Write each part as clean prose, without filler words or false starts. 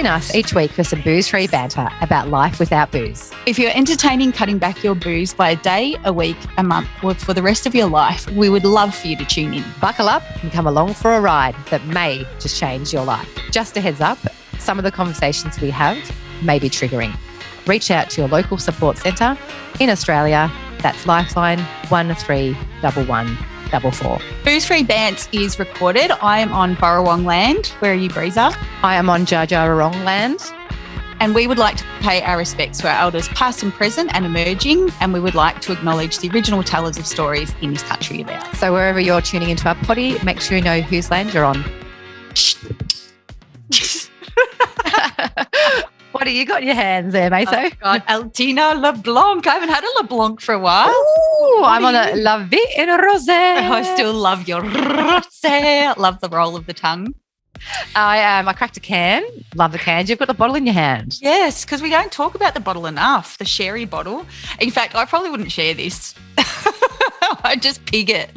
Join us each week for some booze-free banter about life without booze. If you're entertaining cutting back your booze by a day, a week, a month, or for the rest of your life, we would love for you to tune in. Buckle up and come along for a ride that may just change your life. Just a heads up, some of the conversations we have may be triggering. Reach out to your local support centre in Australia. That's Lifeline 131144. Booze-free Bants is recorded. I am on Burrawong land. Where are you, Breezer? I am on Jarjarong land. And we would like to pay our respects to our elders past and present and emerging, and we would like to acknowledge the original tellers of stories in this country of ours. So wherever you're tuning into our potty, make sure you know whose land you're on. What have you got in your hands there, Meso? I've got Altina LeBlanc. I haven't had a LeBlanc for a while. Ooh, I'm on a La Vie en Rosé. I still love your rosé. Love the roll of the tongue. I cracked a can. Love the cans. You've got the bottle in your hand. Yes, because we don't talk about the bottle enough, the sherry bottle. In fact, I probably wouldn't share this. I'd just pig it.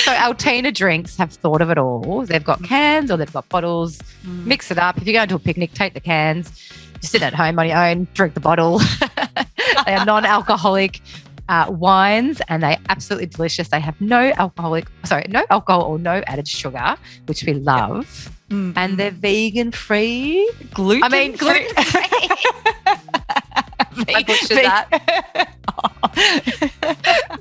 So Altina Drinks have thought of it all. They've got cans or they've got bottles. Mix it up. If you're going to a picnic, take the cans. You sit at home on your own, drink the bottle. They are non-alcoholic wines and they're absolutely delicious. They have no alcohol or no added sugar, which we love. And they're vegan-free. Gluten-free. I butchered that.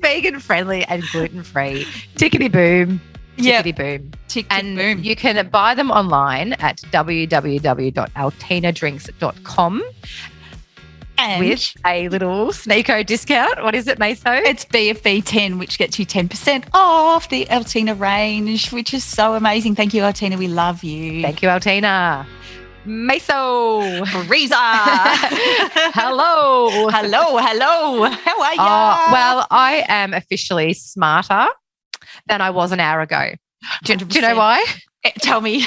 Vegan friendly and gluten free. Tickety boom. Tickety boom. And boom. You can buy them online at www.altinadrinks.com with a little sneako discount. What is it, Meso? It's BFB10, which gets you 10% off the Altina range, which is so amazing. Thank you, Altina. We love you. Thank you, Altina. Meso. Breezer. Hello. Hello. How are you? Well, I am officially smarter than I was an hour ago. Do you know why? Tell me.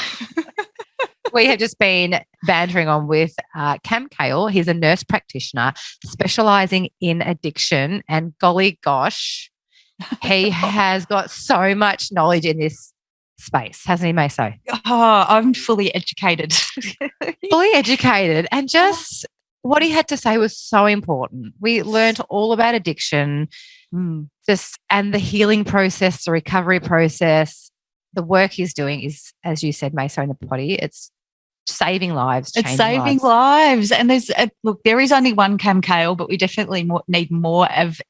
We have just been bantering on with Cam Cail. He's a nurse practitioner specialising in addiction, and golly gosh, he has got so much knowledge in this space, hasn't he, Meso? Oh, I'm fully educated. Fully educated. And just what he had to say was so important. We learned all about addiction, and the healing process, the recovery process. The work he's doing is, as you said, Meso, in the potty, it's saving lives. It's saving lives. And there is only one Cam Cail, but we definitely need more of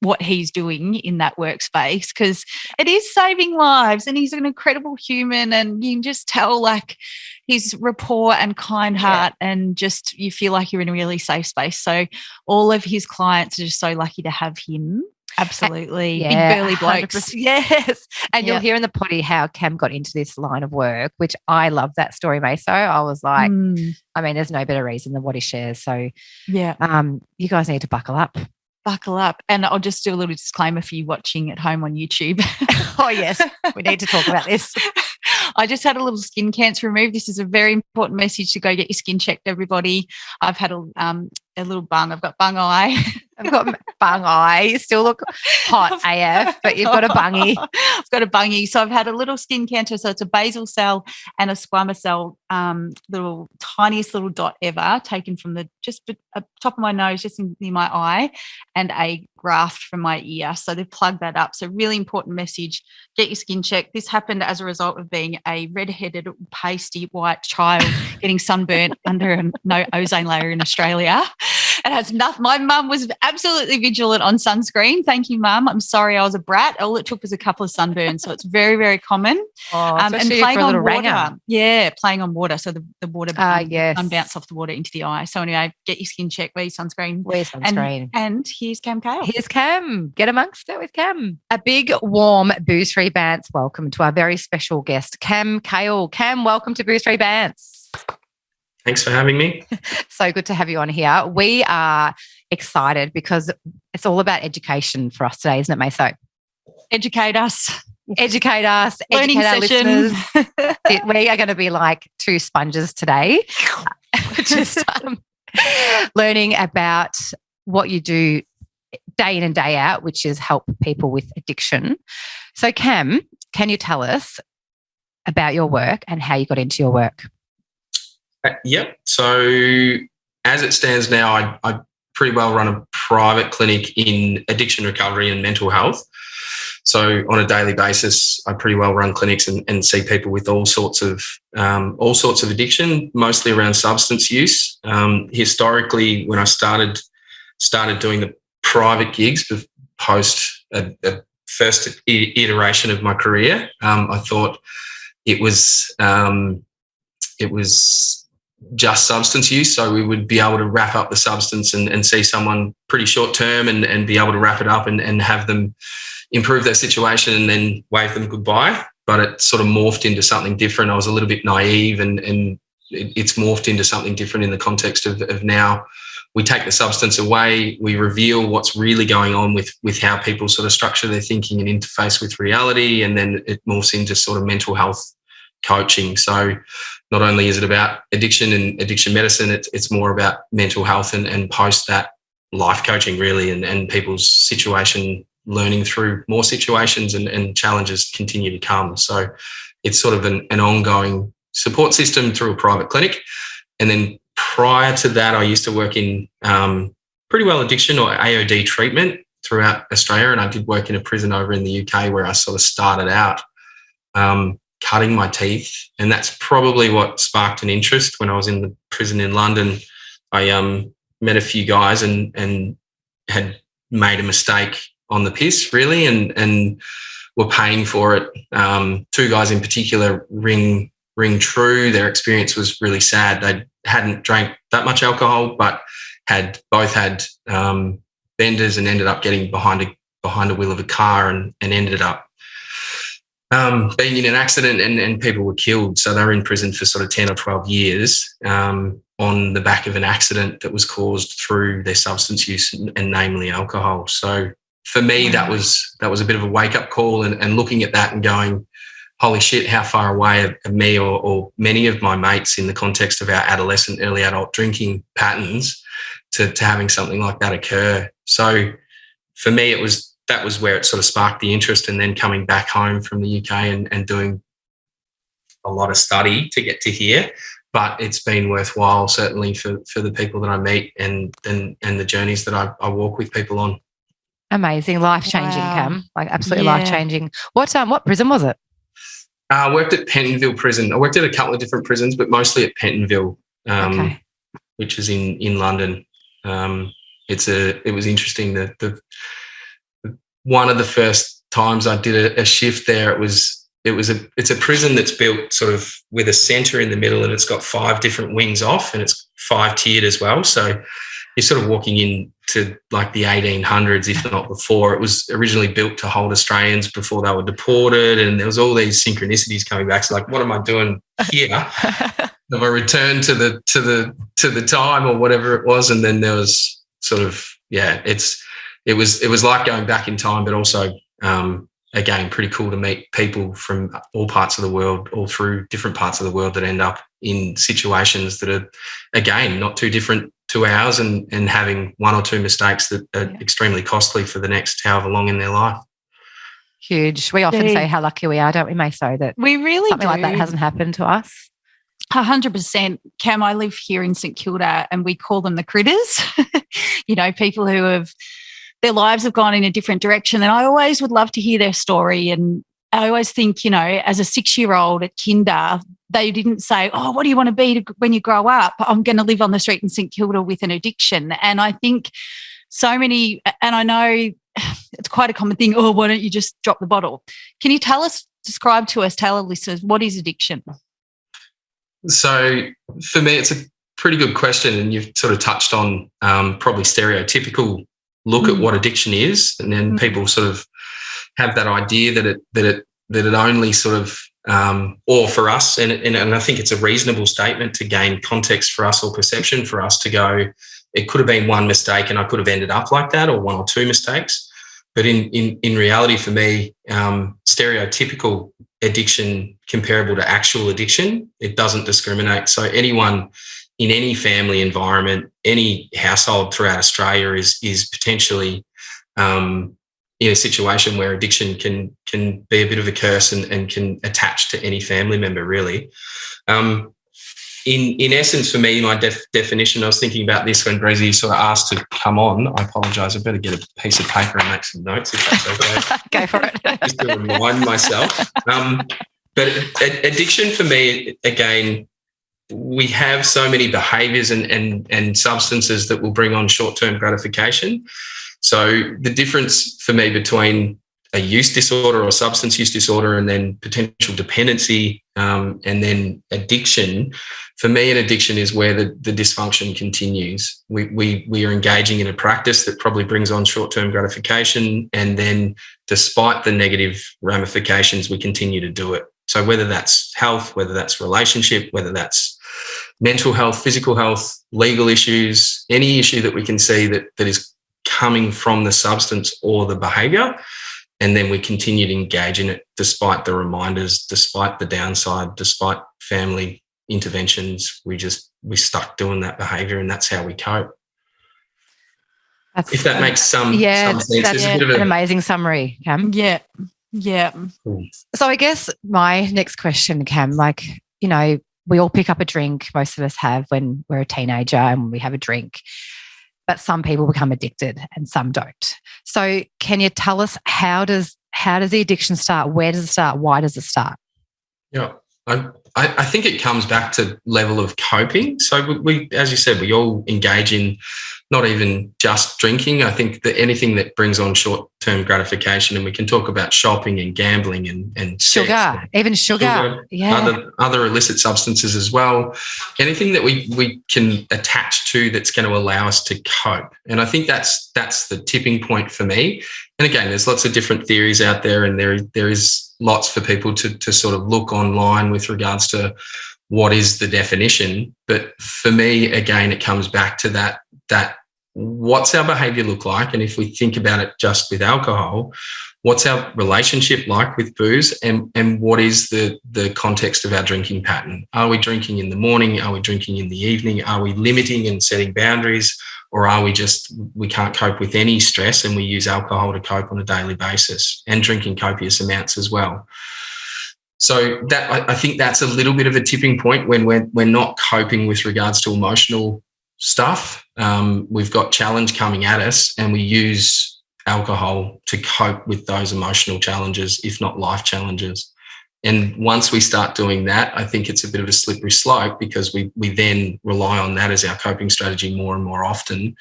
what he's doing in that workspace, because it is saving lives, and he's an incredible human, and you can just tell like his rapport and kind heart, and just you feel like you're in a really safe space. So all of his clients are just so lucky to have him. Absolutely. Big burly blokes. 100%. Yes. And you'll hear in the potty how Cam got into this line of work, which I love that story, Meso. I was like, I mean, there's no better reason than what he shares. So you guys need to buckle up. Buckle up. And I'll just do a little disclaimer for you watching at home on YouTube. Oh, yes. We need to talk about this. I just had a little skin cancer removed. This is a very important message to go get your skin checked, everybody. I've had a little bung. I've got bung eye. I've got bung eye. You still look hot AF, but you've got a bungie. I've got a bungie. So I've had a little skin cancer. So it's a basal cell and a squamous cell, little tiniest little dot ever taken from the top of my nose, just near my eye, and a graft from my ear. So they've plugged that up. So really important message. Get your skin checked. This happened as a result of being a red-headed, pasty white child getting sunburnt under no ozone layer in Australia. It has nothing. My mum was absolutely vigilant on sunscreen. Thank you, Mum. I'm sorry I was a brat. All it took was a couple of sunburns. So it's very, very common. And playing on water. Yeah, playing on water. So the water sun bounce off the water into the eye. So anyway, get your skin checked, wear your sunscreen. Wear sunscreen. And here's Cam Cail. Here's Cam. Get amongst it with Cam. A big, warm Booze-Free Bants welcome to our very special guest, Cam Cail. Cam, welcome to Booze-Free Bants. Thanks for having me. So good to have you on here. We are excited because it's all about education for us today, isn't it, Meso? Educate us. Educate us. Learning educate session. Our listeners. We are going to be like two sponges today. Just learning about what you do day in and day out, which is help people with addiction. So, Cam, can you tell us about your work and how you got into your work? Yep. So as it stands now, I pretty well run a private clinic in addiction recovery and mental health. So on a daily basis, I pretty well run clinics and see people with all sorts of addiction, mostly around substance use. Historically, when I started doing the private gigs post a first iteration of my career, I thought it was just substance use. So we would be able to wrap up the substance and see someone pretty short term and be able to wrap it up and have them improve their situation and then wave them goodbye. But it sort of morphed into something different. I was a little bit naive and it's morphed into something different in the context of now we take the substance away, we reveal what's really going on with how people sort of structure their thinking and interface with reality, and then it morphs into sort of mental health coaching. So not only is it about addiction and addiction medicine, it's more about mental health and post that life coaching really, and people's situation, learning through more situations and challenges continue to come. So it's sort of an ongoing support system through a private clinic. And then prior to that, I used to work in pretty well addiction or AOD treatment throughout Australia. And I did work in a prison over in the UK where I sort of started out cutting my teeth. And that's probably what sparked an interest when I was in the prison in London. I met a few guys and had made a mistake on the piss really and were paying for it. Two guys in particular ring true. Their experience was really sad. They hadn't drank that much alcohol, but both had benders and ended up getting behind a wheel of a car and ended up being in an accident and people were killed. So they were in prison for sort of 10 or 12 years on the back of an accident that was caused through their substance use and namely alcohol. So for me, that was a bit of a wake-up call and looking at that and going, holy shit, how far away are me or many of my mates in the context of our adolescent, early adult drinking patterns to having something like that occur. So for me, that was where it sort of sparked the interest, and then coming back home from the UK and doing a lot of study to get to here. But it's been worthwhile, certainly for the people that I meet and the journeys that I walk with people on. Amazing, life-changing, Wow. Cam, like absolutely life-changing. What prison was it? I worked at Pentonville Prison. I worked at a couple of different prisons, but mostly at Pentonville, which is in London. It was interesting that one of the first times I did a shift there, it's a prison that's built sort of with a centre in the middle, and it's got 5 different wings off, and it's 5 tiered as well. So you're sort of walking into like the 1800s, if not before. It was originally built to hold Australians before they were deported, and there was all these synchronicities coming back. So like, what am I doing here? Have I returned to the time or whatever it was? And then there was sort of, it was like going back in time, but also again, pretty cool to meet people from all parts of the world, all through different parts of the world that end up in situations that are, again, not too different to ours and having 1 or 2 mistakes that are extremely costly for the next however long in their life. Huge. We often say how lucky we are, don't we, Maso, that we really something like that hasn't happened to us. 100%. Cam, I live here in St Kilda and we call them the critters, people who have, their lives have gone in a different direction. And I always would love to hear their story. And I always think, as a 6-year-old at kinder, they didn't say, oh, what do you want to be when you grow up? I'm going to live on the street in St Kilda with an addiction. And I think so many, and I know it's quite a common thing, oh, why don't you just drop the bottle? Can you describe to us, tell our listeners, what is addiction? So for me, it's a pretty good question, and you've sort of touched on probably stereotypical look at what addiction is, and then people sort of have that idea that it only sort of or for us, and I think it's a reasonable statement to gain context for us or perception for us to go, it could have been one mistake and I could have ended up like that, or 1 or 2 mistakes. But in reality, for me, stereotypical addiction comparable to actual addiction, it doesn't discriminate. So anyone in any family environment, any household throughout Australia is potentially in a situation where addiction can be a bit of a curse and can attach to any family member, really. in essence, for me, my definition, I was thinking about this when Breezy sort of asked to come on. I apologise. I better get a piece of paper and make some notes if that's okay. Go for it. Just to remind myself. But addiction for me, again, we have so many behaviours and substances that will bring on short-term gratification. So the difference for me between a use disorder or substance use disorder and then potential dependency and then addiction, for me, an addiction is where the dysfunction continues. We are engaging in a practice that probably brings on short-term gratification, and then despite the negative ramifications, we continue to do it. So whether that's health, whether that's relationship, whether that's mental health, physical health, legal issues, any issue that we can see that is coming from the substance or the behaviour, and then we continue to engage in it despite the reminders, despite the downside, despite family interventions. We stuck doing that behaviour, and that's how we cope. If that makes some sense. That's an amazing summary, Cam. Yeah. Yeah. So I guess my next question, Cam, we all pick up a drink, most of us have when we're a teenager and we have a drink, but some people become addicted and some don't. So can you tell us how does the addiction start? Where does it start? Why does it start? Yeah, I think it comes back to level of coping. So we, as you said, we all engage in not even just drinking. I think that anything that brings on short-term gratification, and we can talk about shopping and gambling and sugar, even sugar. Yeah. Other illicit substances as well. Anything that we can attach to that's going to allow us to cope. And I think that's the tipping point for me. And again, there's lots of different theories out there, and there is lots for people to sort of look online with regards to what is the definition. But for me, again, it comes back to that what's our behaviour look like? And if we think about it just with alcohol, what's our relationship like with booze, and what is the context of our drinking pattern? Are we drinking in the morning? Are we drinking in the evening? Are we limiting and setting boundaries? Or are we we can't cope with any stress and we use alcohol to cope on a daily basis, and drinking copious amounts as well? So that I think that's a little bit of a tipping point when we're not coping with regards to emotional stuff. We've got challenge coming at us, and we use alcohol to cope with those emotional challenges, if not life challenges. And once we start doing that, I think it's a bit of a slippery slope, because we then rely on that as our coping strategy more and more often.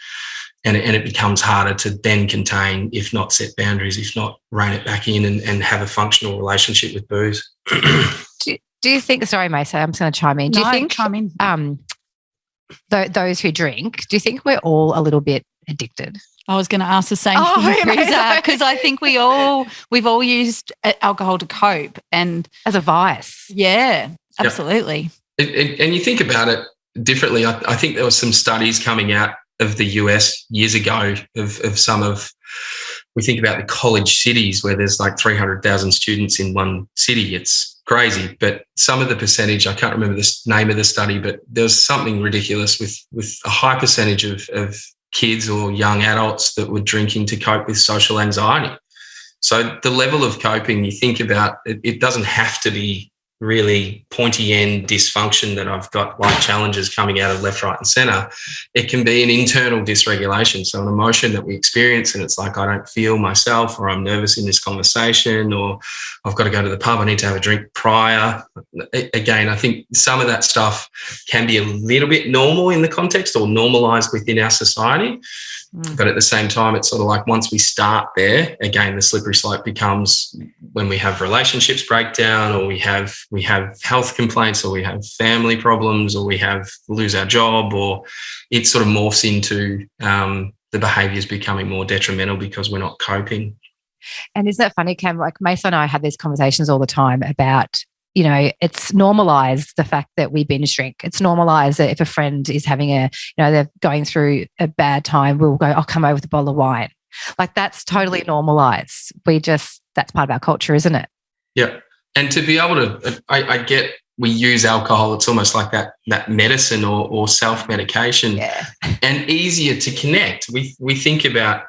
And it becomes harder to then contain, if not set boundaries, if not rein it back in and have a functional relationship with booze. Do you think, sorry, Mason, I'm just going to chime in. Do you think chime in. Those who drink, do you think we're all a little bit addicted? I was going to ask the same thing, because I think we've all used alcohol to cope, and as a vice. Yeah, absolutely. Yep. And you think about it differently. I think there were some studies coming out of the US years ago of some of, we think about the college cities where there's like 300,000 students in one city. It's crazy, but some of the percentage, I can't remember the name of the study, but there was something ridiculous with a high percentage of kids or young adults that were drinking to cope with social anxiety. So the level of coping, you think about, it doesn't have to be really pointy end dysfunction that I've got life challenges coming out of left, right and centre. It can be an internal dysregulation, so an emotion that we experience, and it's like, I don't feel myself, or I'm nervous in this conversation, or I've got to go to the pub, I need to have a drink prior. Again, I think some of that stuff can be a little bit normal in the context, or normalised within our society. But at the same time, it's sort of like, once we start there, again, the slippery slope becomes when we have relationships break down, or we have health complaints, or we have family problems, or we lose our job, or it sort of morphs into the behaviours becoming more detrimental because we're not coping. And isn't that funny, Cam? Like Mason and I have these conversations all the time about, it's normalised the fact that we binge drink. It's normalised that if a friend is having they're going through a bad time, we'll go, I'll come over with a bottle of wine. Like, that's totally normalised. That's part of our culture, isn't it? Yeah. And to be able to, I get, we use alcohol, it's almost like that medicine or self-medication, and easier to connect. We think about,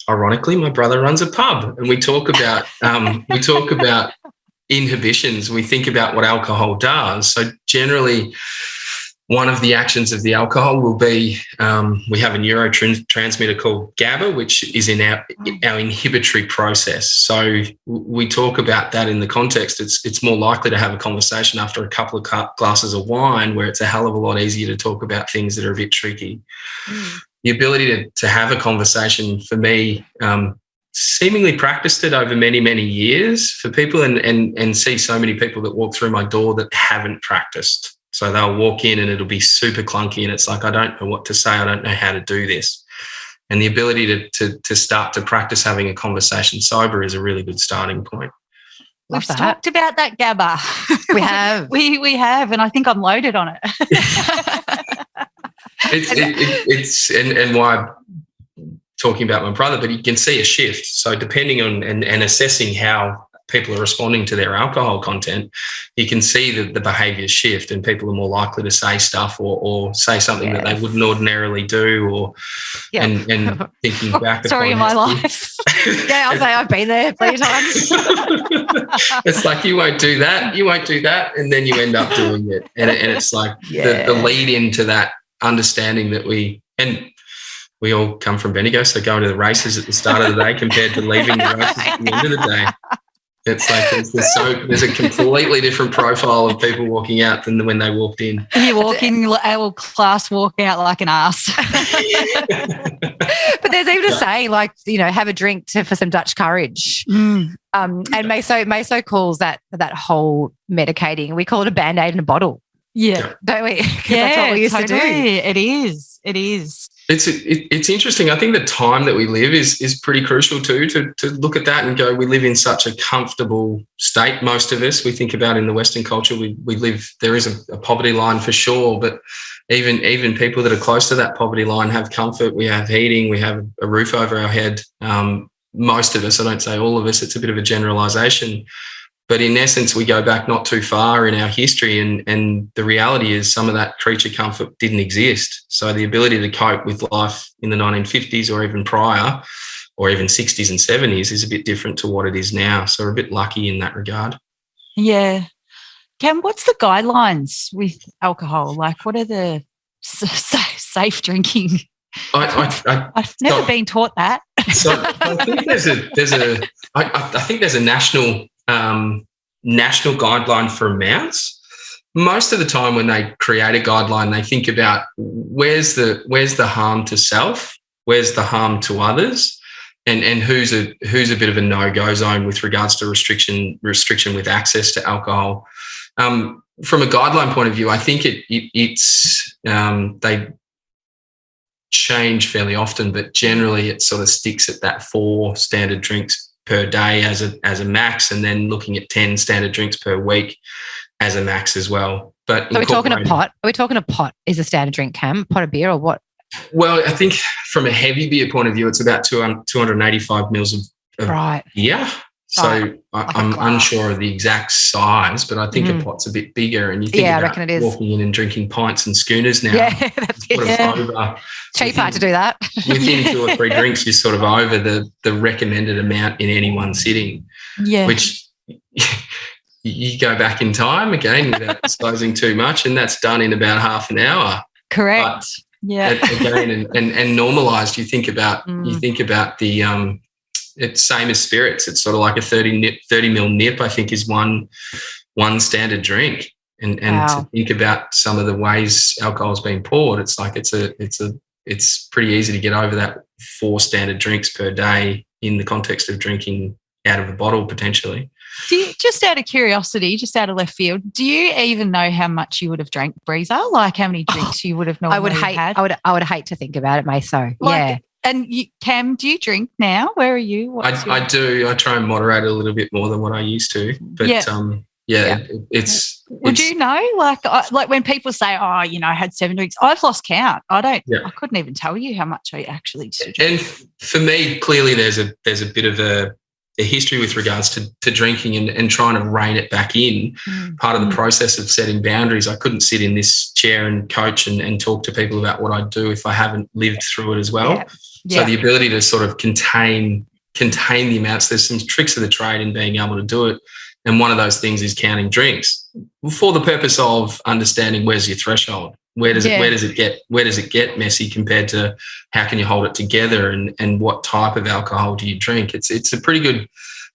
ironically, my brother runs a pub, and we talk about inhibitions, we think about what alcohol does. So generally, one of the actions of the alcohol will be we have a neurotransmitter called GABA, which is in our inhibitory process. So we talk about that in the context. It's more likely to have a conversation after a couple of glasses of wine, where it's a hell of a lot easier to talk about things that are a bit tricky. The ability to have a conversation, for me, seemingly practiced it over many, many years for people, and see so many people that walk through my door that haven't practiced. So they'll walk in and it'll be super clunky, and it's like, I don't know what to say. I don't know how to do this. And the ability to start to practice having a conversation sober is a really good starting point. We've talked about that GABA. We have. we have, and I think I'm loaded on it. It's why I'm talking about my brother, but you can see a shift. So depending on and assessing how people are responding to their alcohol content, you can see that the behaviours shift, and people are more likely to say stuff or say something that they wouldn't ordinarily do, or and thinking back. Sorry, in my life. Yeah, I'll say I've been there plenty of times. It's like, you won't do that, and then you end up doing it, and it's like the lead into that understanding that we all come from Bendigo, so going to the races at the start of the day compared to leaving the races at the end of the day. It's like there's a completely different profile of people walking out than when they walked in. And you walk in, our class walk out like an ass. But there's even a saying, like, have a drink for some Dutch courage. And Meso calls that whole medicating. We call it a Band-Aid in a bottle. Yeah. Don't we? Yeah, that's what we used to do. It is. It's interesting. I think the time that we live is pretty crucial too, to look at that and go, we live in such a comfortable state, most of us. We think about in the Western culture, we live, there is a poverty line for sure, but even people that are close to that poverty line have comfort. We have heating, we have a roof over our head. Most of us, I don't say all of us, it's a bit of a generalisation. But in essence, we go back not too far in our history, and the reality is some of that creature comfort didn't exist. So the ability to cope with life in the 1950s or even prior, or even 60s and 70s, is a bit different to what it is now. So we're a bit lucky in that regard. Yeah. Cam, what's the guidelines with alcohol? Like, what are the safe drinking? I've never been taught that. So I think I think there's a national guideline for amounts. Most of the time when they create a guideline, they think about where's the harm to self, where's the harm to others, and who's a bit of a no-go zone with regards to restriction with access to alcohol. From a guideline point of view, I think it's they change fairly often, but generally it sort of sticks at that 4 standard drinks per day as a max, and then looking at 10 standard drinks per week as a max as well. But are we talking a pot? Are we talking a pot is a standard drink, Cam? A pot of beer or what? Well, I think from a heavy beer point of view, it's about 285 mils of right. beer. So I'm unsure of the exact size, but I think a pot's a bit bigger. And you think I reckon it is. Walking in and drinking pints and schooners now. Yeah, that's it. Cheap hard to do that. Within 2 or 3 drinks, you're sort of over the recommended amount in any one sitting. Yeah. Which you go back in time again without disclosing too much, and that's done in about half an hour. Correct. But again, and normalised. You think about the it's same as spirits. It's sort of like a 30 mil nip, I think, is one standard drink. And to think about some of the ways alcohol's been poured, it's like it's pretty easy to get over that 4 standard drinks per day in the context of drinking out of a bottle potentially. Do you, just out of curiosity, just out of left field, do you even know how much you would have drank, Breezer? Like how many drinks you would have normally had? I would hate to think about it, Meso. Yeah. And Cam, do you drink now? Where are you? I do. I try and moderate it a little bit more than what I used to. But it's. Would you know? Like when people say, "Oh, I had 7 drinks," I've lost count. I couldn't even tell you how much I actually did. And for me, clearly, there's a bit of a history with regards to drinking and trying to rein it back in. Part of the process of setting boundaries. I couldn't sit in this chair and coach and talk to people about what I do if I haven't lived through it as well. Yeah. So the ability to sort of contain the amounts, there's some tricks of the trade in being able to do it. And one of those things is counting drinks for the purpose of understanding where's your threshold. Where does it get messy compared to how can you hold it together, and what type of alcohol do you drink? It's a pretty good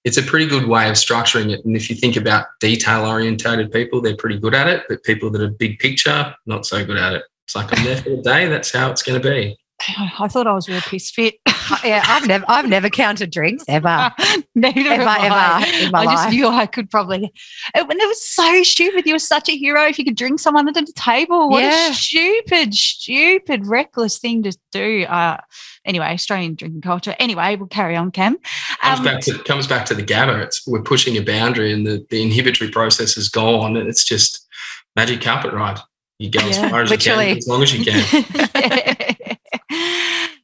way of structuring it. And if you think about detail orientated people, they're pretty good at it, but people that are big picture, not so good at it. It's like, I'm there for the day. That's how it's going to be. I thought I was real piss fit. Yeah, I've never counted drinks ever. Never ever in my life. Just knew I could probably. It was so stupid. You were such a hero if you could drink someone under the table. What a stupid, reckless thing to do. Anyway, Australian drinking culture. Anyway, we'll carry on, Cam. Comes back to the GABA. We're pushing a boundary, and the inhibitory process is gone, and it's just magic carpet ride. You go as far as you can, as long as you can.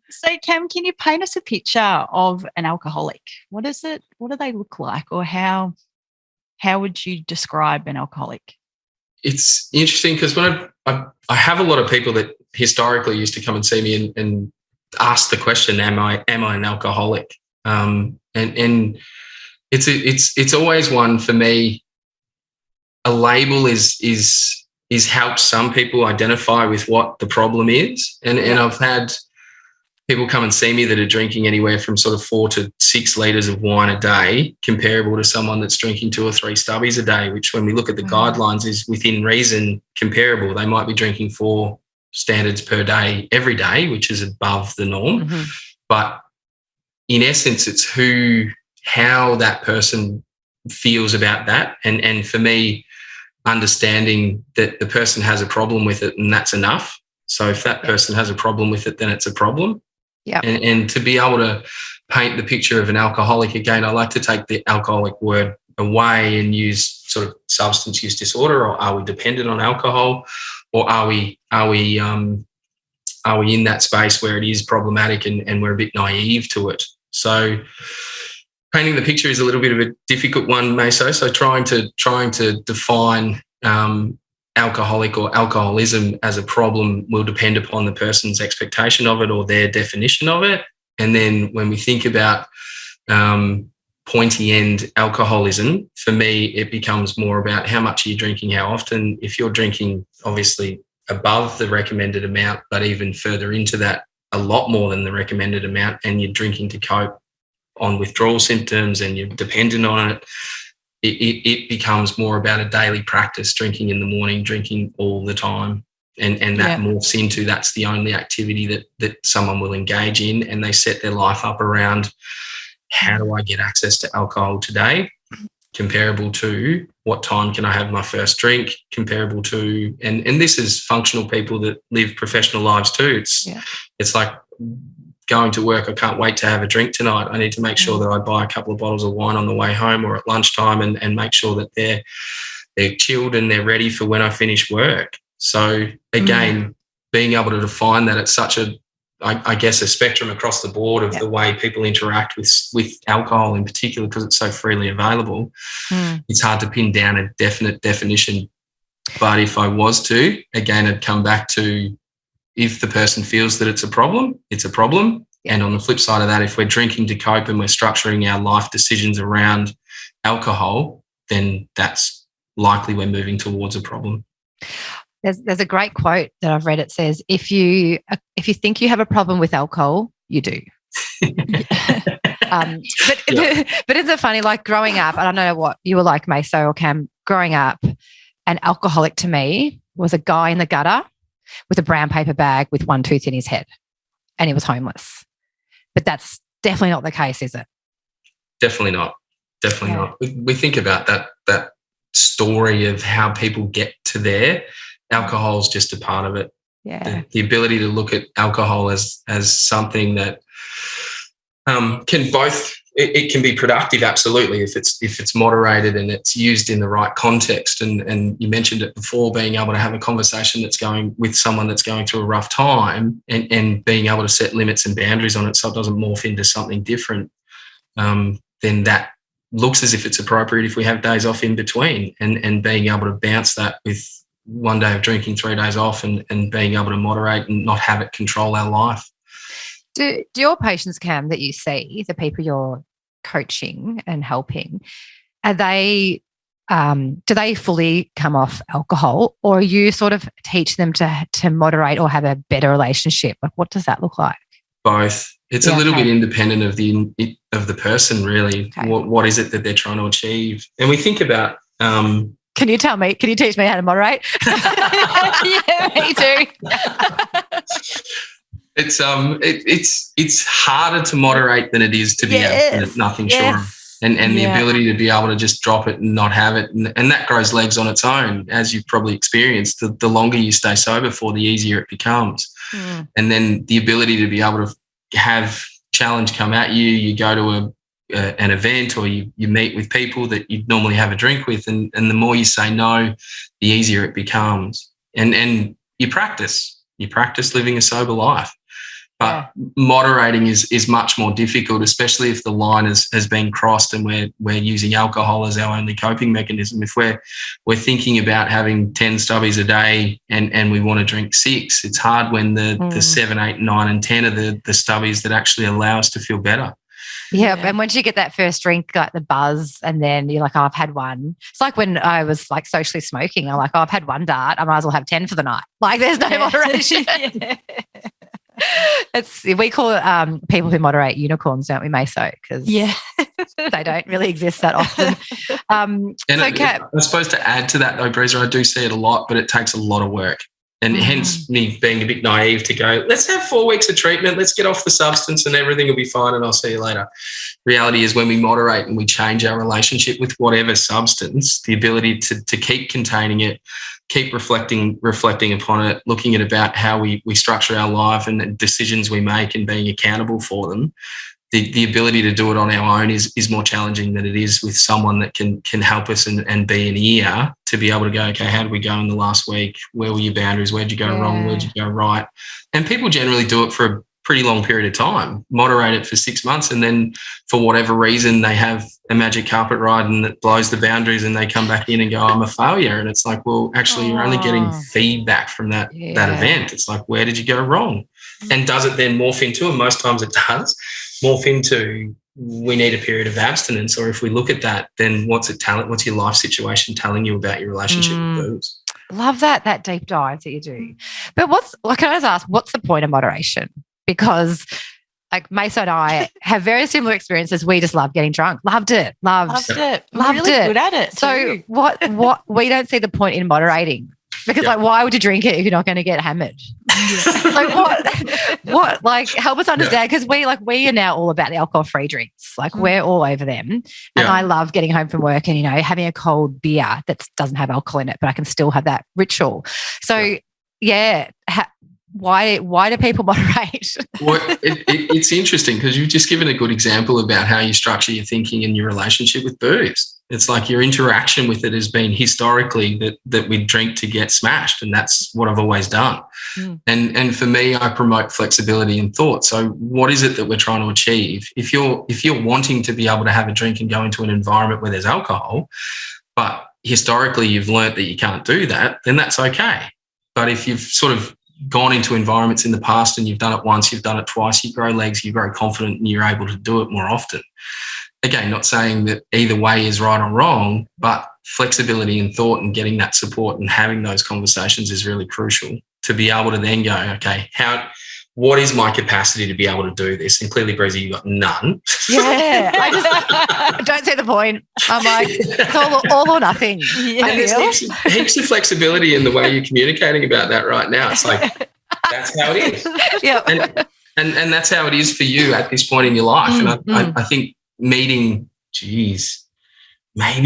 So, Cam, can you paint us a picture of an alcoholic? What is it? What do they look like, or how would you describe an alcoholic? It's interesting because when I have a lot of people that historically used to come and see me and ask the question, "Am I an alcoholic?" And it's always one for me. A label is helps some people identify with what the problem is, and I've had people come and see me that are drinking anywhere from sort of 4 to 6 litres of wine a day, comparable to someone that's drinking 2 or 3 stubbies a day, which when we look at the guidelines is within reason comparable. They might be drinking 4 standards per day every day, which is above the norm. Mm-hmm. But in essence, it's how that person feels about that. And for me, understanding that the person has a problem with it, and that's enough. So if that person has a problem with it, then it's a problem. Yeah. And to be able to paint the picture of an alcoholic, again, I like to take the alcoholic word away and use sort of substance use disorder, or are we dependent on alcohol, or are we in that space where it is problematic and we're a bit naive to it? So painting the picture is a little bit of a difficult one, Meso. So trying to define alcoholic or alcoholism as a problem will depend upon the person's expectation of it or their definition of it. And then when we think about pointy end alcoholism, for me, it becomes more about how much are you drinking, how often. If you're drinking obviously above the recommended amount, but even further into that, a lot more than the recommended amount, and you're drinking to cope on withdrawal symptoms and you're dependent on it, it becomes more about a daily practice, drinking in the morning, drinking all the time. And that morphs into that's the only activity that someone will engage in, and they set their life up around how do I get access to alcohol today, comparable to what time can I have my first drink, comparable to, and this is functional people that live professional lives too. It's like going to work, I can't wait to have a drink tonight. I need to make sure that I buy a couple of bottles of wine on the way home or at lunchtime and make sure that they're chilled and they're ready for when I finish work. So again, being able to define that it's such I guess a spectrum across the board of the way people interact with alcohol in particular, because it's so freely available, it's hard to pin down a definite definition. But if I was to, again, I'd come back to, if the person feels that it's a problem, it's a problem. Yeah. And on the flip side of that, if we're drinking to cope and we're structuring our life decisions around alcohol, then that's likely we're moving towards a problem. There's a great quote that I've read. It says, if you think you have a problem with alcohol, you do. But isn't it funny, like growing up, I don't know what you were like, Meso or Cam, growing up, an alcoholic to me was a guy in the gutter with a brown paper bag with one tooth in his head, and he was homeless. But that's definitely not the case, is it? Definitely not. We think about that story of how people get to there. Alcohol is just a part of it. Yeah. The ability to look at alcohol as something that can both, it can be productive, absolutely, if it's moderated and it's used in the right context. And you mentioned it before, being able to have a conversation that's going with someone that's going through a rough time and being able to set limits and boundaries on it so it doesn't morph into something different, then that looks as if it's appropriate if we have days off in between, and being able to bounce that with 1 day of drinking, 3 days off, and being able to moderate and not have it control our life. Do your patients, Cam, that you see, the people you're coaching and helping, are they do they fully come off alcohol, or you sort of teach them to moderate or have a better relationship? Like, what does that look like? Both. It's a little bit independent of the person, really. Okay. What is it that they're trying to achieve? And we think about. Can you teach me how to moderate? Yeah, me too. It's harder to moderate than it is to be abstinent, nothing short. And the ability to be able to just drop it and not have it. And that grows legs on its own, as you've probably experienced. The longer you stay sober for, the easier it becomes. And then the ability to be able to have challenge come at you, you go to an event, or you meet with people that you'd normally have a drink with, and the more you say no, the easier it becomes. And you practice living a sober life. But moderating is much more difficult, especially if the line has been crossed and we're using alcohol as our only coping mechanism. If we're thinking about having 10 stubbies a day and we want to drink 6, it's hard when the 7, 8, 9 and 10 are the stubbies that actually allow us to feel better. Yeah, and once you get that first drink, like the buzz, and then you're like, oh, I've had one. It's like when I was like socially smoking, I'm like, oh, I've had one dart, I might as well have 10 for the night. Like, there's no moderation. We call it people who moderate unicorns, don't we, Meso? Because they don't really exist that often. I suppose to add to that, though, Breezer, I do see it a lot, but it takes a lot of work. And hence me being a bit naive to go, let's have 4 weeks of treatment, let's get off the substance and everything will be fine and I'll see you later. Reality is when we moderate and we change our relationship with whatever substance, the ability to keep containing it, keep reflecting upon it, looking at about how we structure our life and the decisions we make and being accountable for them. The ability to do it on our own is more challenging than it is with someone that can help us and be an ear to be able to go, okay, how did we go in the last week? Where were your boundaries? Where'd you go wrong? Where'd you go right? And people generally do it for a pretty long period of time, moderate it for 6 months, and then for whatever reason they have a magic carpet ride and it blows the boundaries and they come back in and go, I'm a failure. And it's like, well, actually you're only getting feedback from that event. It's like, where did you go wrong? And does it then morph into, and most times it does, morph into we need a period of abstinence? Or if we look at that, then what's your life situation telling you about your relationship with booze? Love that deep dive that you do. But can I just ask, what's the point of moderation? Because like Meso and I have very similar experiences. We just love getting drunk. Loved it. Loved it. Loved really it. Good at it. So too. what we don't see the point in moderating. Because like, why would you drink it if you're not going to get hammered? Like what? Like, help us understand, because we are now all about the alcohol-free drinks. Like we're all over them, and I love getting home from work and having a cold beer that doesn't have alcohol in it, but I can still have that ritual. So why do people moderate? Well, it's interesting because you've just given a good example about how you structure your thinking and your relationship with booze. It's like your interaction with it has been historically that we drink to get smashed, and that's what I've always done. And for me, I promote flexibility in thought. So what is it that we're trying to achieve? If you're wanting to be able to have a drink and go into an environment where there's alcohol, but historically you've learnt that you can't do that, then that's okay. But if you've sort of gone into environments in the past and you've done it once, you've done it twice, you grow legs, you grow confident, and you're able to do it more often. Again, not saying that either way is right or wrong, but flexibility in thought and getting that support and having those conversations is really crucial to be able to then go, okay, what is my capacity to be able to do this? And clearly, Breezy, you've got none. Yeah, I don't see the point. I'm like, it's all or nothing. Yeah. And there's heaps of flexibility in the way you're communicating about that right now. It's like, that's how it is. Yeah. And that's how it is for you at this point in your life. And I think maybe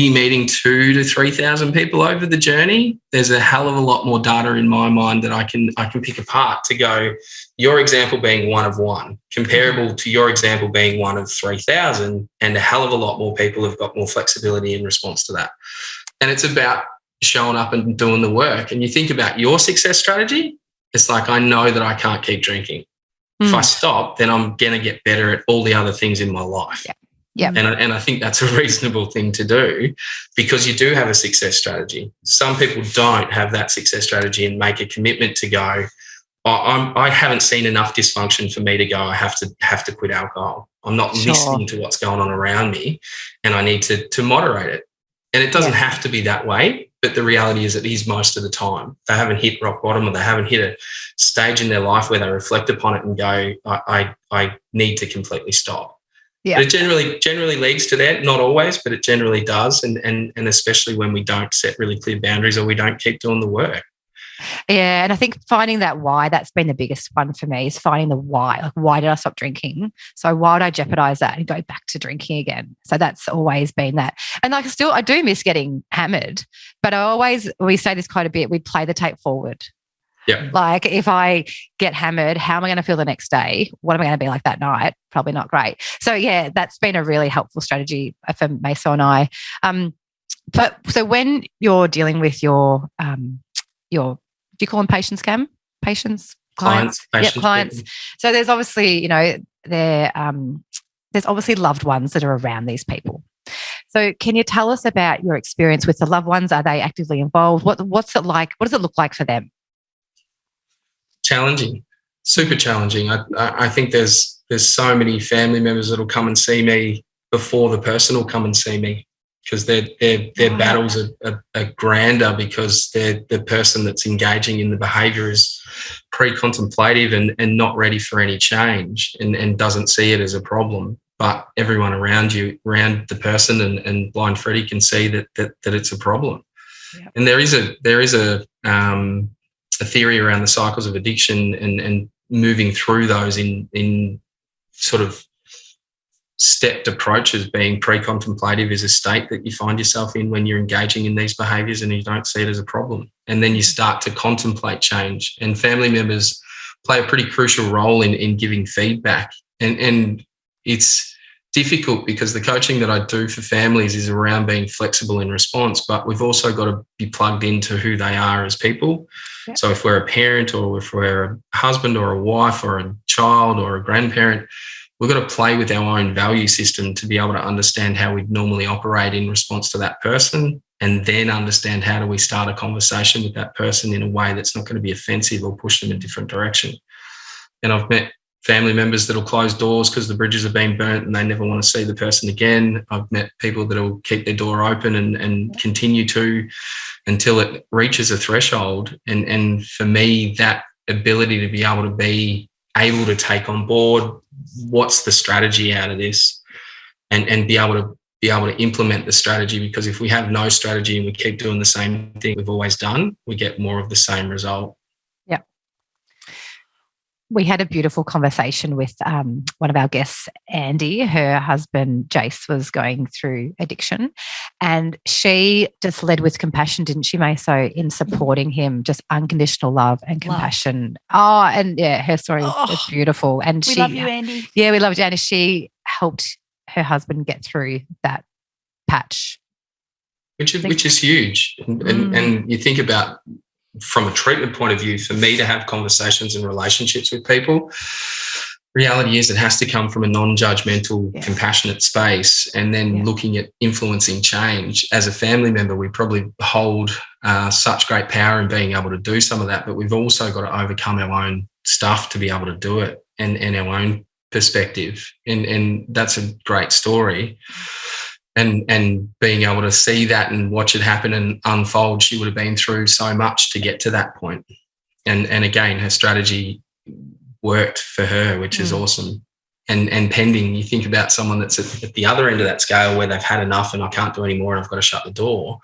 meeting 2,000 to 3,000 people over the journey, there's a hell of a lot more data in my mind that I can pick apart to go, your example being one of one, comparable to your example being one of 3,000, and a hell of a lot more people have got more flexibility in response to that. And it's about showing up and doing the work. And you think about your success strategy, it's like, I know that I can't keep drinking. If I stop, then I'm going to get better at all the other things in my life. Yeah. And I think that's a reasonable thing to do, because you do have a success strategy. Some people don't have that success strategy and make a commitment to go, I haven't seen enough dysfunction for me to go, I have to quit alcohol. I'm not listening to what's going on around me, and I need to moderate it. And it doesn't have to be that way, but the reality is it is most of the time. They haven't hit rock bottom, or they haven't hit a stage in their life where they reflect upon it and go, I need to completely stop. Yeah. But it generally leads to that, not always, but it generally does. And especially when we don't set really clear boundaries, or we don't keep doing the work. Yeah, and I think finding that why, that's been the biggest one for me, is finding the why. Like, why did I stop drinking? So why would I jeopardize that and go back to drinking again? So that's always been that. And like, still, I do miss getting hammered, but we say this quite a bit, we play the tape forward. Yeah. Like, if I get hammered, how am I going to feel the next day? What am I going to be like that night? Probably not great. So yeah, that's been a really helpful strategy for Meso and I. But so when you're dealing with your do you call them patients, Cam? Patients, clients? Clients. People. So there's obviously, there's obviously loved ones that are around these people. So can you tell us about your experience with the loved ones? Are they actively involved? What's it like? What does it look like for them? Challenging, super challenging. I think there's so many family members that will come and see me before the person will come and see me, because their battles are grander, because the person that's engaging in the behaviour is pre-contemplative and not ready for any change, and doesn't see it as a problem. But everyone around the person and blind Freddie can see that it's a problem. Yep. And there is a theory around the cycles of addiction and moving through those in sort of stepped approaches. Being pre-contemplative is a state that you find yourself in when you're engaging in these behaviours and you don't see it as a problem. And then you start to contemplate change. And family members play a pretty crucial role in giving feedback. And it's difficult because the coaching that I do for families is around being flexible in response, but we've also got to be plugged into who they are as people. Yep. So if we're a parent, or if we're a husband or a wife or a child or a grandparent, we've got to play with our own value system to be able to understand how we'd normally operate in response to that person, and then understand how do we start a conversation with that person in a way that's not going to be offensive or push them in a different direction. And I've met family members that will close doors because the bridges have been burnt and they never want to see the person again. I've met people that will keep their door open and continue to until it reaches a threshold. And for me, that ability to be able to take on board what's the strategy out of this, and be able to implement the strategy, because if we have no strategy and we keep doing the same thing we've always done, we get more of the same result. Yeah. We had a beautiful conversation with one of our guests, Andy. Her husband, Jace, was going through addiction, and she just led with compassion, didn't she, Meso, in supporting him, just unconditional love and compassion. Oh, and yeah, her story is beautiful. And we love you, Andy. Yeah, we love you, Andy. She helped her husband get through that patch. Which is huge. And you think about, from a treatment point of view, for me to have conversations and relationships with people, reality is it has to come from a non-judgmental, compassionate space, and then looking at influencing change. As a family member, we probably hold such great power in being able to do some of that, but we've also got to overcome our own stuff to be able to do it, and our own perspective. And that's a great story. And being able to see that and watch it happen and unfold, she would have been through so much to get to that point. And again, her strategy worked for her, which is awesome. And pending, you think about someone that's at the other end of that scale where they've had enough and I can't do any more and I've got to shut the door.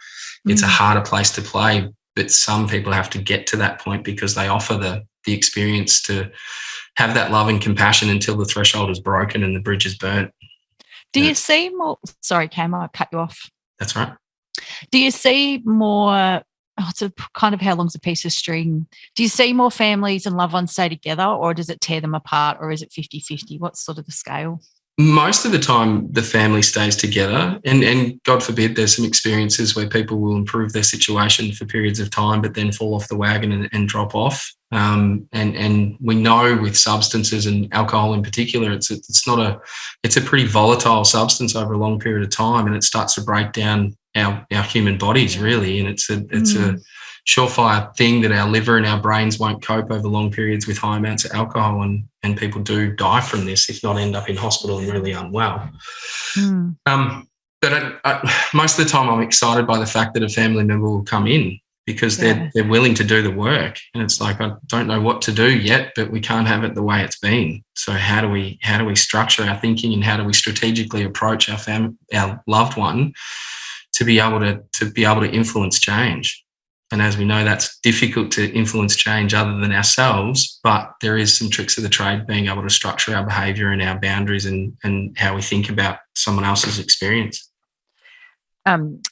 It's a harder place to play, but some people have to get to that point because they offer the experience to have that love and compassion until the threshold is broken and the bridge is burnt. Do you see more? Sorry, Cam, I cut you off. That's right. Do you see more? It's a kind of how long's a piece of string. Do you see more families and loved ones stay together, or does it tear them apart, or is it 50-50? What's sort of the scale? Most of the time, the family stays together, and God forbid, there's some experiences where people will improve their situation for periods of time, but then fall off the wagon and drop off. And we know with substances and alcohol in particular, it's a pretty volatile substance over a long period of time, and it starts to break down our human bodies really, and it's a surefire thing that our liver and our brains won't cope over long periods with high amounts of alcohol, and people do die from this, if not end up in hospital and really unwell. But most of the time I'm excited by the fact that a family member will come in because they're willing to do the work. And it's like, I don't know what to do yet, but we can't have it the way it's been. So how do we structure our thinking, and how do we strategically approach our loved one to be able to influence change? And as we know, that's difficult to influence change other than ourselves, but there is some tricks of the trade being able to structure our behaviour and our boundaries and how we think about someone else's experience.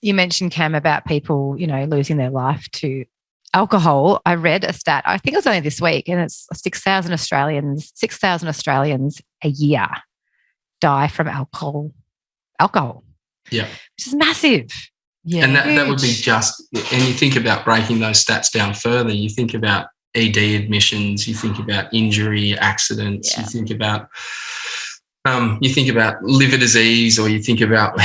You mentioned, Cam, about people, losing their life to alcohol. I read a stat, I think it was only this week, and it's 6,000 Australians a year die from alcohol. Yeah. Which is massive. Yeah. And that would be and you think about breaking those stats down further, you think about ED admissions, you think about injury, accidents, you think about liver disease, or you think about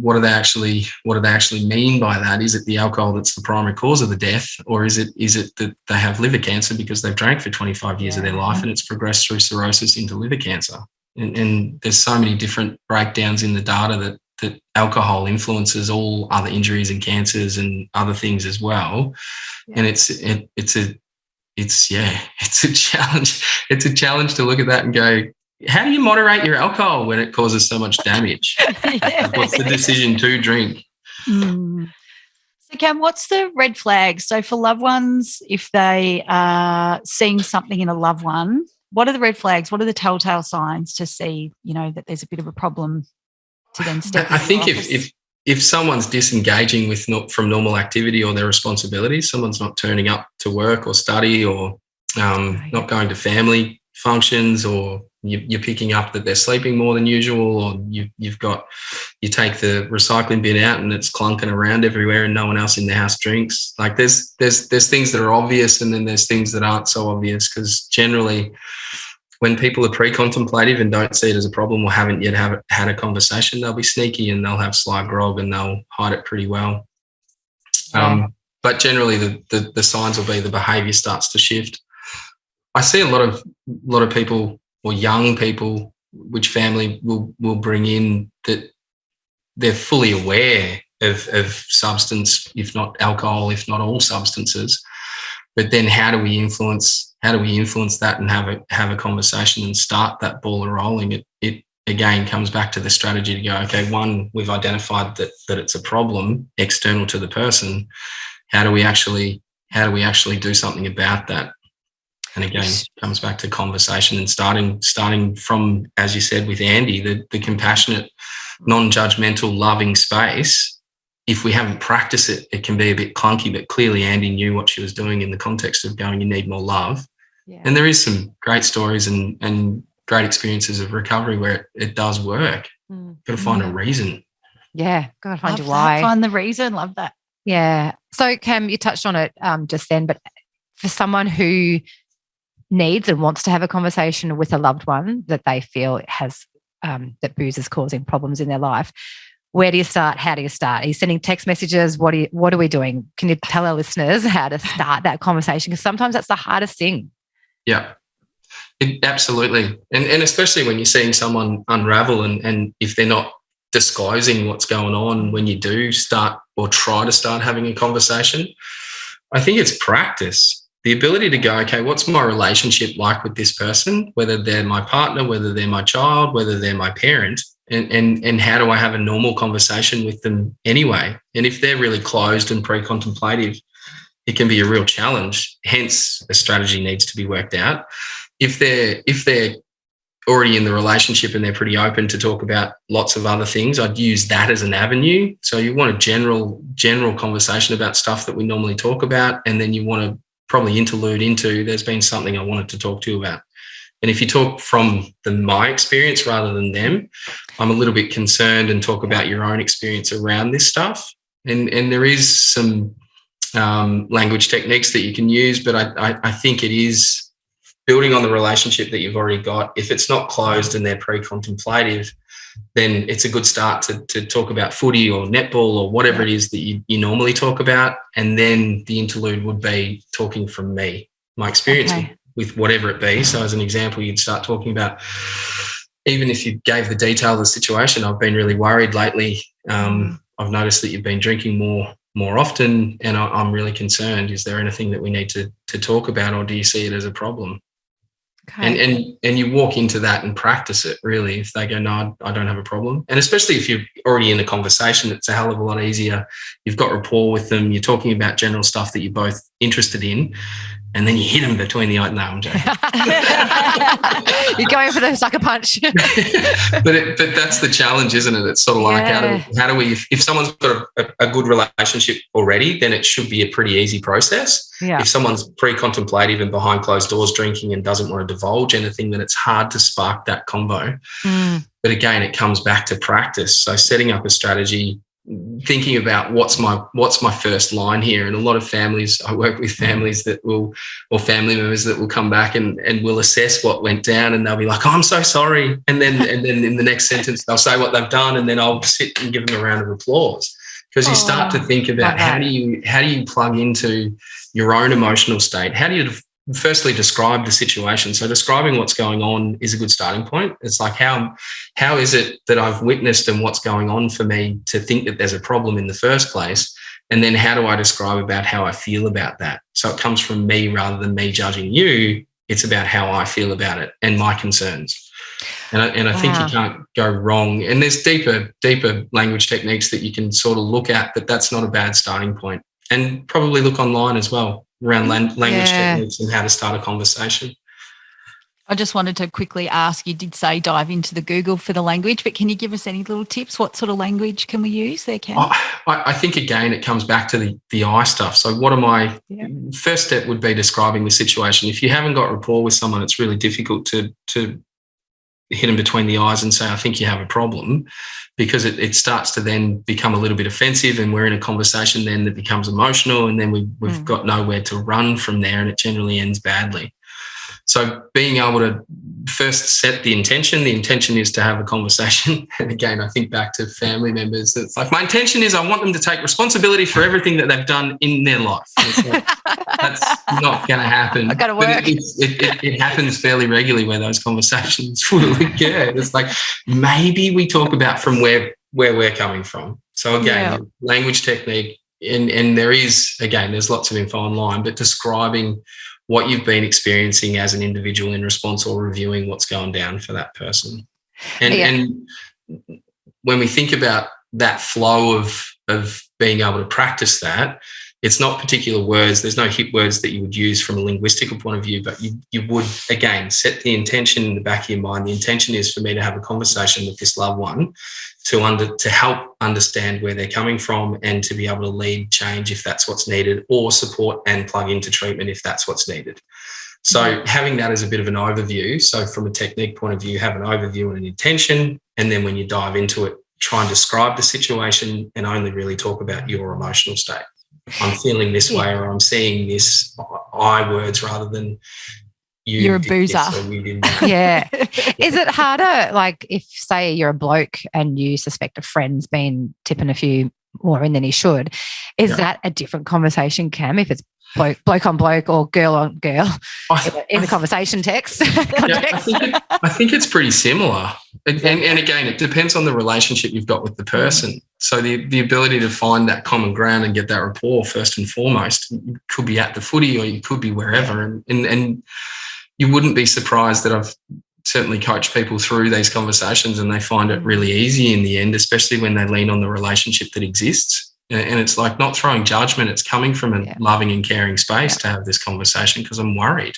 what do they actually mean by that? Is it the alcohol that's the primary cause of the death, or is it that they have liver cancer because they've drank for 25 years of their life and it's progressed through cirrhosis into liver cancer? And there's so many different breakdowns in the data that alcohol influences all other injuries and cancers and other things as well. Yeah. And it's a challenge. It's a challenge to look at that and go, how do you moderate your alcohol when it causes so much damage? What's the decision to drink? So, Cam, what's the red flag? So for loved ones, if they are seeing something in a loved one, what are the red flags? What are the telltale signs to see, that there's a bit of a problem to then step in? I think if someone's disengaging from normal activity or their responsibilities, someone's not turning up to work or study, or not going to family functions, or you're picking up that they're sleeping more than usual, or you take the recycling bin out and it's clunking around everywhere and no one else in the house drinks. Like there's things that are obvious, and then there's things that aren't so obvious, because generally when people are pre-contemplative and don't see it as a problem or haven't yet had a conversation, they'll be sneaky and they'll have sly grog and they'll hide it pretty well. But generally the signs will be the behaviour starts to shift. I see a lot of people, or young people, which family will bring in, that they're fully aware of substance, if not alcohol, if not all substances. But then how do we influence that and have a conversation and start that ball rolling? It again comes back to the strategy to go, okay, one, we've identified that it's a problem external to the person. How do we actually do something about that? And again, comes back to conversation and starting from, as you said with Andy, the compassionate, non-judgmental, loving space. If we haven't practiced it, it can be a bit clunky, but clearly Andy knew what she was doing in the context of going, you need more love. Yeah. And there is some great stories and great experiences of recovery where it does work. Got to find a reason. Yeah, got to find your why. Find the reason. Love that. Yeah. So, Cam, you touched on it just then, but for someone who needs and wants to have a conversation with a loved one that they feel has that booze is causing problems in their life, where do you start? How do you start? Are you sending text messages? What are we doing? Can you tell our listeners how to start that conversation? Because sometimes that's the hardest thing. Yeah, absolutely. And especially when you're seeing someone unravel and if they're not disclosing what's going on when you do start or try to start having a conversation, I think it's practice. The ability to go, okay, what's my relationship like with this person, whether they're my partner, whether they're my child, whether they're my parent, and how do I have a normal conversation with them anyway? And if they're really closed and pre-contemplative, it can be a real challenge. Hence, a strategy needs to be worked out. If they're already in the relationship and they're pretty open to talk about lots of other things, I'd use that as an avenue. So you want a general conversation about stuff that we normally talk about, and then you want to probably interlude into, there's been something I wanted to talk to you about. And if you talk from my experience rather than them, I'm a little bit concerned, and talk about your own experience around this stuff. And there is some language techniques that you can use, but I think it is building on the relationship that you've already got. If it's not closed and they're pre-contemplative, then it's a good start to talk about footy or netball or whatever it is that you normally talk about. And then the interlude would be talking from my experience with whatever it be. So as an example, you'd start talking about even if you gave the detail of the situation, I've been really worried lately. I've noticed that you've been drinking more often, and I'm really concerned. Is there anything that we need to talk about, or do you see it as a problem? Okay. And you walk into that and practice it, really. If they go, no, I don't have a problem. And especially if you're already in a conversation, it's a hell of a lot easier. You've got rapport with them. You're talking about general stuff that you're both interested in. And then you hit them between the eyes. No, I'm joking. You're going for the sucker punch. but that's the challenge, isn't it? It's sort of like, how do we, if someone's got a good relationship already, then it should be a pretty easy process. Yeah. If someone's pre-contemplative and behind closed doors drinking and doesn't want to divulge anything, then it's hard to spark that convo. But again, it comes back to practice. So setting up a strategy, thinking about what's my first line here. And a lot of families, I work with families that will, or family members that will come back and will assess what went down, and they'll be like, oh, I'm so sorry. And then in the next sentence, they'll say what they've done, and then I'll sit and give them a round of applause. Because you start to think about how do you plug into your own emotional state? How do you firstly describe the situation? So describing what's going on is a good starting point. It's like, how is it that I've witnessed and what's going on for me to think that there's a problem in the first place? And then how do I describe about how I feel about that? So it comes from me rather than me judging you. It's about how I feel about it and my concerns. And I think you can't go wrong. And there's deeper language techniques that you can sort of look at, but that's not a bad starting point. And probably look online as well around language techniques and how to start a conversation. I just wanted to quickly ask, you did say dive into the Google for the language, but can you give us any little tips? What sort of language can we use there, Cam? I think, again, it comes back to the I stuff. So first step would be describing the situation. If you haven't got rapport with someone, it's really difficult to hit them between the eyes and say, I think you have a problem, because it starts to then become a little bit offensive, and we're in a conversation then that becomes emotional, and then we've got nowhere to run from there, and it generally ends badly. So being able to first set the intention is to have a conversation. And again, I think back to family members. It's like, my intention is I want them to take responsibility for everything that they've done in their life. Like, that's not going to happen. I've got to work. It happens fairly regularly where those conversations it's like, maybe we talk about from where we're coming from. So again, language technique, and there is, again, there's lots of info online, but describing what you've been experiencing as an individual in response, or reviewing what's going down for that person. And when we think about that flow of being able to practice that, it's not particular words. There's no hit words that you would use from a linguistical point of view, but you would, again, set the intention in the back of your mind. The intention is for me to have a conversation with this loved one to help understand where they're coming from, and to be able to lead change if that's what's needed, or support and plug into treatment if that's what's needed. So having that as a bit of an overview. So from a technique point of view, have an overview and an intention, and then when you dive into it, try and describe the situation and only really talk about your emotional state. I'm feeling this way, or I'm seeing this, I words rather than you're a boozer. Yeah. Is it harder, like if, say, you're a bloke and you suspect a friend's been tipping a few more in than he should, is that a different conversation, Cam, if it's bloke on bloke or girl on girl in the conversation text? I think it's pretty similar. And again, it depends on the relationship you've got with the person. So the ability to find that common ground and get that rapport first and foremost, you could be at the footy or you could be wherever. And you wouldn't be surprised that I've certainly coached people through these conversations and they find it really easy in the end, especially when they lean on the relationship that exists. And it's like not throwing judgment. It's coming from a loving and caring space to have this conversation because I'm worried.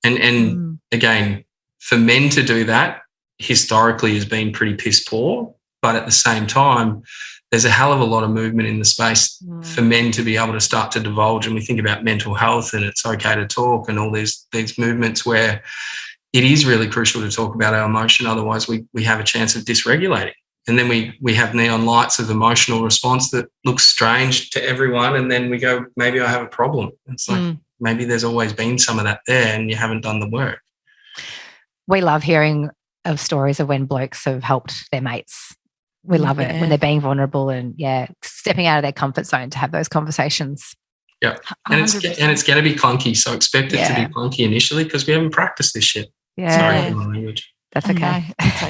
And again, for men to do that historically has been pretty piss poor. But at the same time, there's a hell of a lot of movement in the space for men to be able to start to divulge. And we think about mental health and it's okay to talk and all these movements where it is really crucial to talk about our emotion. Otherwise, we have a chance of dysregulating. And then we have neon lights of emotional response that looks strange to everyone. And then we go, maybe I have a problem. It's like maybe there's always been some of that there and you haven't done the work. We love hearing of stories of when blokes have helped their mates. We love it when they're being vulnerable and, stepping out of their comfort zone to have those conversations. Yeah. And it's going to be clunky. So expect it to be clunky initially because we haven't practiced this shit. Yeah. Sorry for my language. That's okay. No, it's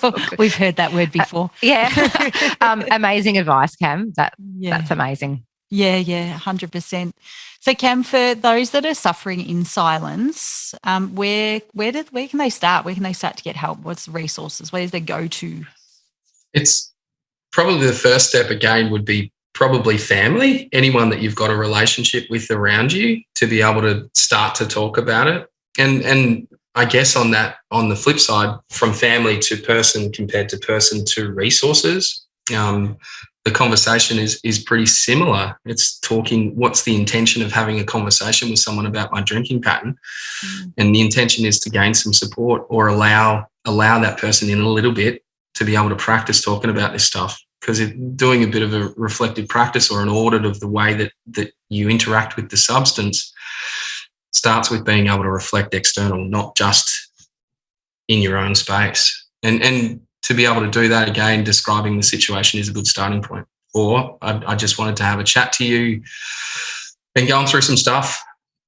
okay. We've heard that word before. Yeah. Amazing advice, Cam. That's amazing. Yeah, 100%. So, Cam, for those that are suffering in silence, where can they start? Where can they start to get help? What's the resources? Where's their go-to? It's probably the first step again would be probably family, anyone that you've got a relationship with around you, to be able to start to talk about it. And I guess on the flip side, from family to person compared to person to resources, the conversation is pretty similar. It's talking, what's the intention of having a conversation with someone about my drinking pattern? And the intention is to gain some support or allow that person in a little bit to be able to practice talking about this stuff. Because doing a bit of a reflective practice or an audit of the way that you interact with the substance starts with being able to reflect external, not just in your own space. And to be able to do that, again, describing the situation is a good starting point. Or I just wanted to have a chat to you, been going through some stuff.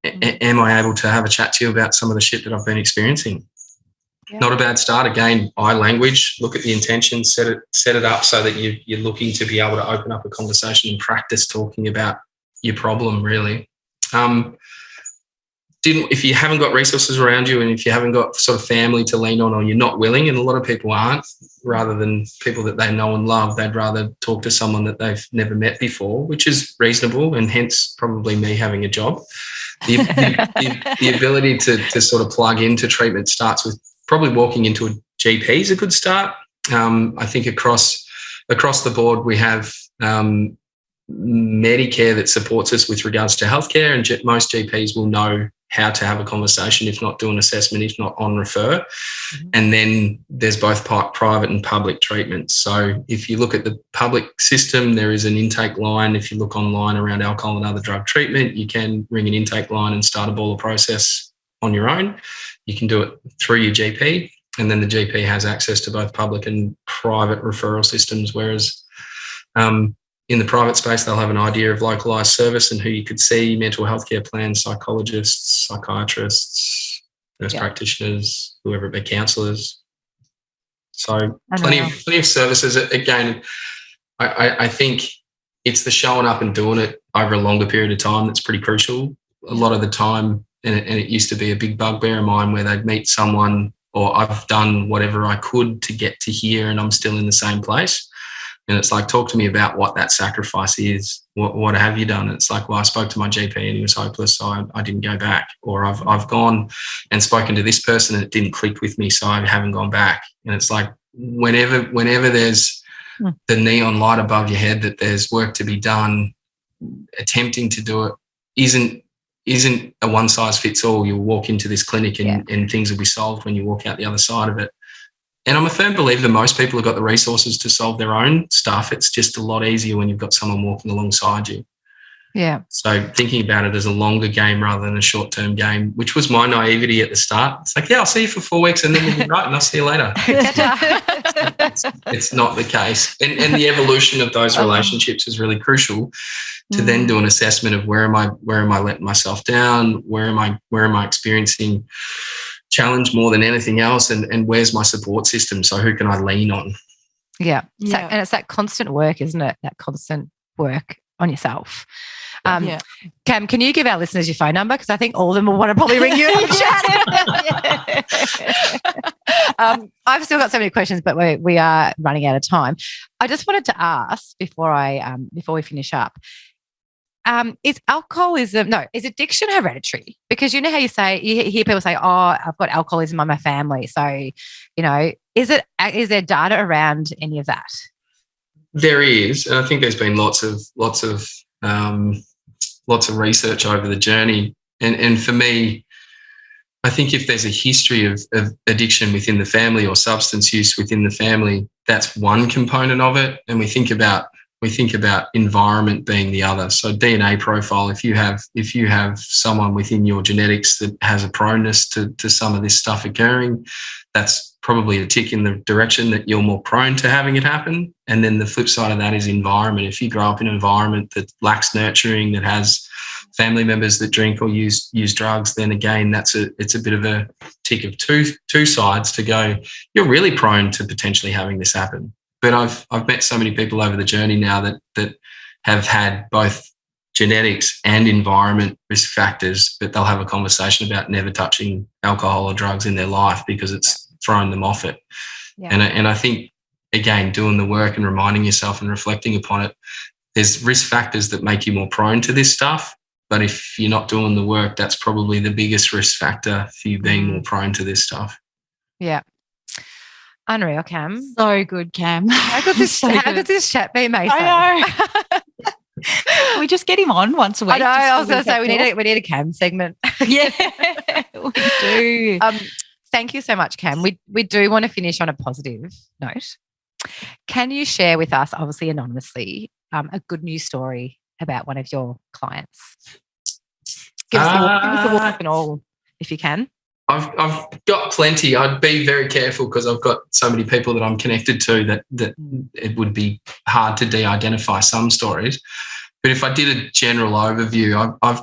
Am I able to have a chat to you about some of the shit that I've been experiencing? Yeah. Not a bad start. Again, I language, look at the intention, set it up so that you're looking to be able to open up a conversation and practice talking about your problem, really. If you haven't got resources around you and if you haven't got sort of family to lean on, or you're not willing, and a lot of people aren't, rather than people that they know and love, they'd rather talk to someone that they've never met before, which is reasonable, and hence probably me having a job. The ability to sort of plug into treatment starts with probably walking into a GP is a good start. I think across the board we have Medicare that supports us with regards to healthcare, and most GPs will know how to have a conversation, if not do an assessment, if not on refer. Mm-hmm. And then there's both private and public treatment. So if you look at the public system, there is an intake line. If you look online around alcohol and other drug treatment, you can ring an intake line and start a baller process on your own. You can do it through your GP, and then the GP has access to both public and private referral systems, whereas in the private space, they'll have an idea of localised service and who you could see, mental health care plans, psychologists, psychiatrists, nurse practitioners, whoever it be, counsellors. So plenty of services. Again, I think it's the showing up and doing it over a longer period of time that's pretty crucial. A lot of the time, and it used to be a big bugbear of mine, where they'd meet someone, or I've done whatever I could to get to here and I'm still in the same place. And it's like, talk to me about what that sacrifice is. What have you done? It's like, well, I spoke to my GP and he was hopeless, so I didn't go back. Or I've gone and spoken to this person and it didn't click with me, so I haven't gone back. And it's like, whenever there's the neon light above your head that there's work to be done, attempting to do it isn't a one size fits all. You'll walk into this clinic and things will be solved when you walk out the other side of it. And I'm a firm believer that most people have got the resources to solve their own stuff. It's just a lot easier when you've got someone walking alongside you. Yeah. So thinking about it as a longer game rather than a short-term game, which was my naivety at the start. It's like, I'll see you for 4 weeks and then we'll be right and I'll see you later. It's not the case. And the evolution of those relationships is really crucial to then do an assessment of where am I letting myself down? Where am I experiencing challenge more than anything else, and where's my support system? So who can I lean on? Yeah. And it's that constant work, isn't it? That constant work on yourself. Cam, can you give our listeners your phone number? Because I think all of them will want to probably ring you and chat. I've still got so many questions, but we are running out of time. I just wanted to ask before we finish up, is addiction hereditary? Because you know how you hear people say, I've got alcoholism in my family. So, is there data around any of that? There is. And I think there's been lots of research over the journey. And for me, I think if there's a history of addiction within the family or substance use within the family, that's one component of it. And we think about environment being the other. So DNA profile, if you have someone within your genetics that has a proneness to some of this stuff occurring, that's probably a tick in the direction that you're more prone to having it happen. And then the flip side of that is environment. If you grow up in an environment that lacks nurturing, that has family members that drink or use drugs, then again, it's a bit of a tick of two sides to go, you're really prone to potentially having this happen. But I've met so many people over the journey now that have had both genetics and environment risk factors, but they'll have a conversation about never touching alcohol or drugs in their life because it's thrown them off it. Yeah. And I think, again, doing the work and reminding yourself and reflecting upon it, there's risk factors that make you more prone to this stuff. But if you're not doing the work, that's probably the biggest risk factor for you being more prone to this stuff. Yeah. Unreal, Cam. So good, Cam. How good this chat be, Mason? I know. We just get him on once a week. I know. I was going to say we need a Cam segment. Yeah, we do. Thank you so much, Cam. We do want to finish on a positive note. Can you share with us, obviously anonymously, a good news story about one of your clients? Give us a walk and all, if you can. I've got plenty. I'd be very careful because I've got so many people that I'm connected to that it would be hard to de-identify some stories. But if I did a general overview, I've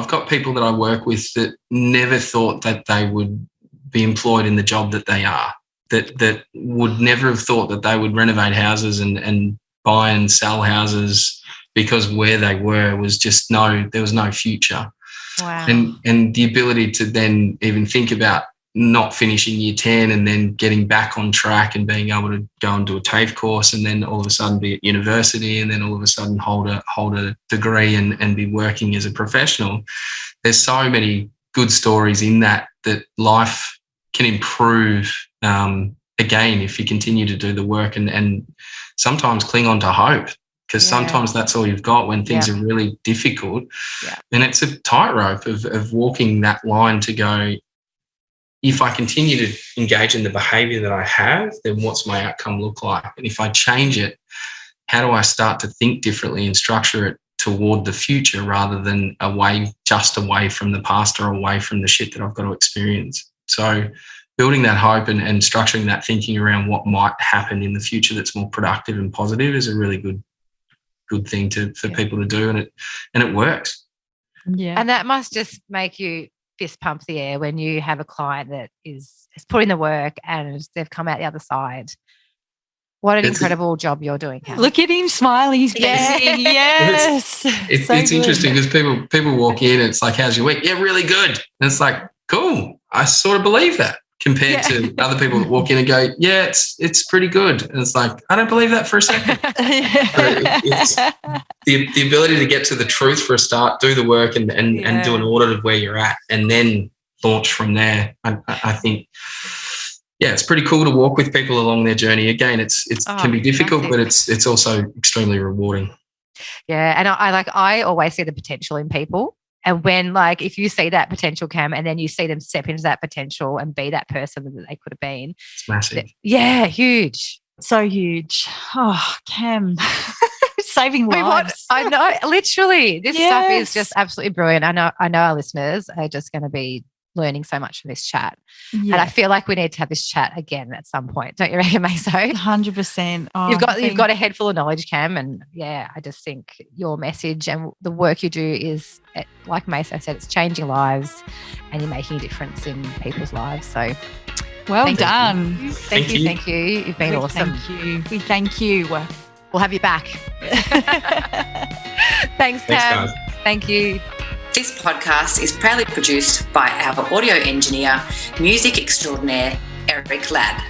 got people that I work with that never thought that they would be employed in the job that they are, that would never have thought that they would renovate houses and buy and sell houses because where they were was just there was no future. Wow. And the ability to then even think about not finishing year 10 and then getting back on track and being able to go and do a TAFE course and then all of a sudden be at university and then all of a sudden hold a degree and be working as a professional. There's so many good stories in that life can improve, again, if you continue to do the work and sometimes cling on to hope. Because sometimes that's all you've got when things are really difficult. Yeah. And it's a tightrope of walking that line to go, if I continue to engage in the behaviour that I have, then what's my outcome look like? And if I change it, how do I start to think differently and structure it toward the future rather than away from the past or away from the shit that I've got to experience? So building that hope and structuring that thinking around what might happen in the future that's more productive and positive is a really good thing for people to do, and it works. Yeah. And that must just make you fist pump the air when you have a client that is put in the work and they've come out the other side. What an incredible job you're doing, Cam. Look at him smiling. He's guessing. Yes. It's interesting because people walk in and it's like, how's your week? Yeah, really good. And it's like, cool. I sort of believe that. Compared to other people that walk in and go, yeah, it's pretty good. And it's like, I don't believe that for a second. It's the ability to get to the truth for a start, do the work and do an audit of where you're at and then launch from there. I think, it's pretty cool to walk with people along their journey. Again, it can be difficult, but it's also extremely rewarding. Yeah, and I always see the potential in people. And when, if you see that potential, Cam, and then you see them step into that potential and be that person that they could have been. It's massive. Yeah, huge. So huge. Oh, Cam, saving lives. I know, literally. This stuff is just absolutely brilliant. I know our listeners are just going to be learning so much from this chat. Yeah. And I feel like we need to have this chat again at some point. Don't you reckon, Maso? 100%. Oh, you've got a head full of knowledge, Cam, and I just think your message and the work you do is, like Maso said, it's changing lives and you're making a difference in people's lives. So well done. Thank you. You've been awesome. We thank you. We'll have you back. Thanks, Cam. Guys. Thank you. This podcast is proudly produced by our audio engineer, music extraordinaire, Eric Ladd.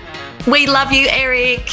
We love you, Eric.